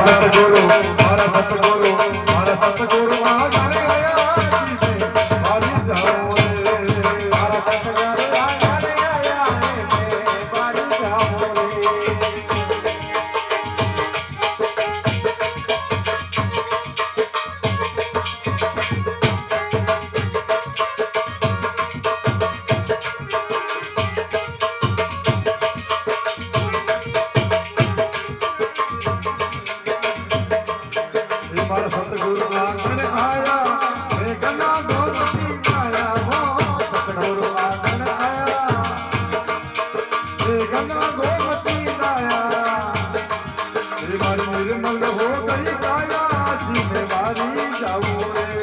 सतगुरु मारा सतगुरु मारा सतगुरु आ जाने आया जी से बारी जाऊं रे मारा सतगुरु आ जाने आया जी से बारी जाऊं रे मारा सतगुरु आंगन आया रे गला गोमती आया हो सतगुरु आंगन आया रे गला गोमती आया रे मारी निर्मल हो गई काया जी में बारी जाऊं रे